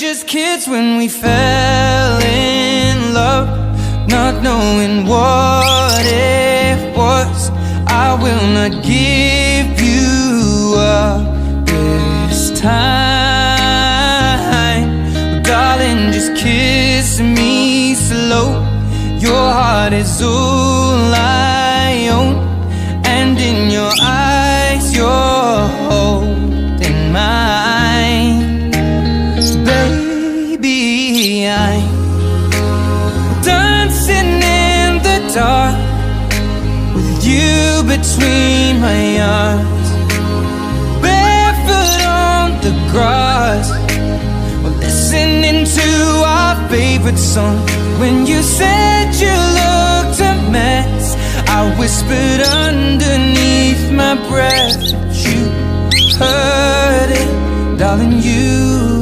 just kids when we fell in love, not knowing what it was. I will not give you up this time. Darling, just kiss me slow. Your heart is all I own, and in your eyes you're holding mine. Baby, I'm dancing in the dark with you between my arms, barefoot on the grass. We're listening to our favorite song. When you said you looked a mess, I whispered underneath my breath that you heard it, darling, you